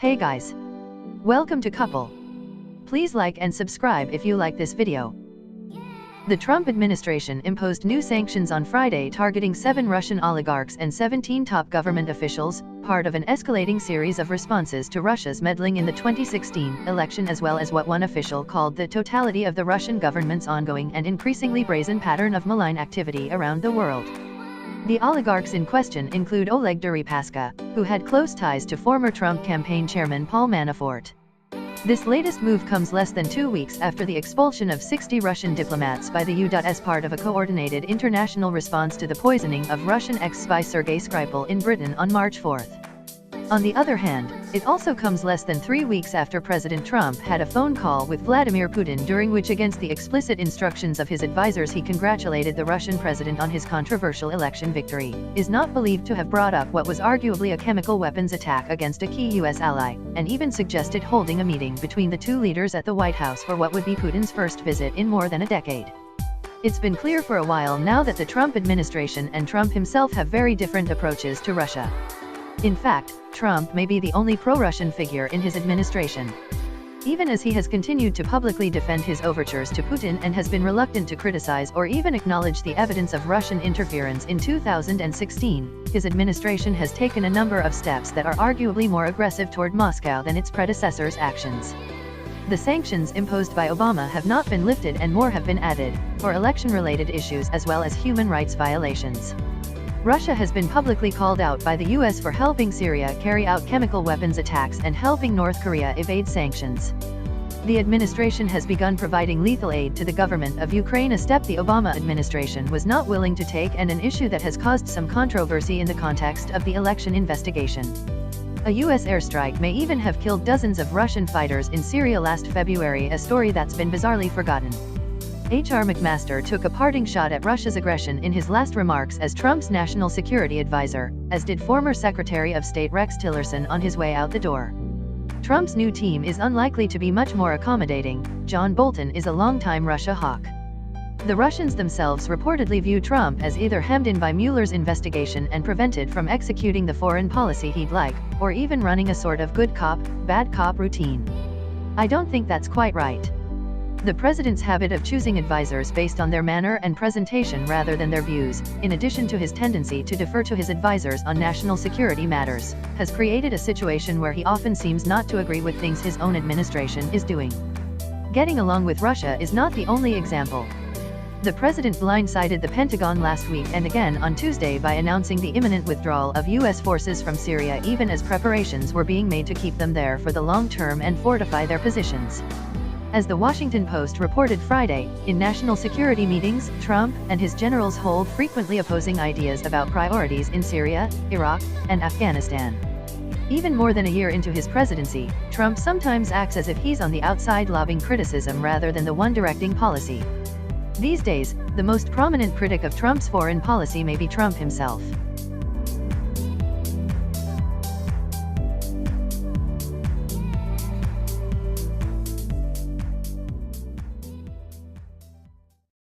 Hey guys! Welcome to Couple. Please like and subscribe if you like this video. The Trump administration imposed new sanctions on Friday targeting 7 Russian oligarchs and 17 top government officials, part of an escalating series of responses to Russia's meddling in the 2016 election, as well as what one official called the totality of the Russian government's ongoing and increasingly brazen pattern of malign activity around the world. The oligarchs in question include Oleg Deripaska, who had close ties to former Trump campaign chairman Paul Manafort. This latest move comes less than 2 weeks after the expulsion of 60 Russian diplomats by the EU as part of a coordinated international response to the poisoning of Russian ex-spy Sergei Skripal in Britain on March 4. On the other hand, it also comes less than 3 weeks after President Trump had a phone call with Vladimir Putin, during which, against the explicit instructions of his advisors, he congratulated the Russian president on his controversial election victory, is not believed to have brought up what was arguably a chemical weapons attack against a key U.S. ally, and even suggested holding a meeting between the two leaders at the White House for what would be Putin's first visit in more than a decade. It's been clear for a while now that the Trump administration and Trump himself have very different approaches to Russia. In fact, Trump may be the only pro-Russian figure in his administration. Even as he has continued to publicly defend his overtures to Putin and has been reluctant to criticize or even acknowledge the evidence of Russian interference in 2016, his administration has taken a number of steps that are arguably more aggressive toward Moscow than its predecessors' actions. The sanctions imposed by Obama have not been lifted and more have been added, for election-related issues as well as human rights violations. Russia has been publicly called out by the U.S. for helping Syria carry out chemical weapons attacks and helping North Korea evade sanctions. The administration has begun providing lethal aid to the government of Ukraine, a step the Obama administration was not willing to take, and an issue that has caused some controversy in the context of the election investigation. A U.S. airstrike may even have killed dozens of Russian fighters in Syria last February, a story that's been bizarrely forgotten. H.R. McMaster took a parting shot at Russia's aggression in his last remarks as Trump's national security advisor, as did former Secretary of State Rex Tillerson on his way out the door. Trump's new team is unlikely to be much more accommodating. John Bolton is a longtime Russia hawk. The Russians themselves reportedly view Trump as either hemmed in by Mueller's investigation and prevented from executing the foreign policy he'd like, or even running a sort of good cop, bad cop routine. I don't think that's quite right. The president's habit of choosing advisors based on their manner and presentation rather than their views, in addition to his tendency to defer to his advisors on national security matters, has created a situation where he often seems not to agree with things his own administration is doing. Getting along with Russia is not the only example. The president blindsided the Pentagon last week and again on Tuesday by announcing the imminent withdrawal of U.S. forces from Syria, even as preparations were being made to keep them there for the long term and fortify their positions. As the Washington Post reported Friday, in national security meetings, Trump and his generals hold frequently opposing ideas about priorities in Syria, Iraq, and Afghanistan. Even more than a year into his presidency, Trump sometimes acts as if he's on the outside lobbing criticism rather than the one directing policy. These days, the most prominent critic of Trump's foreign policy may be Trump himself.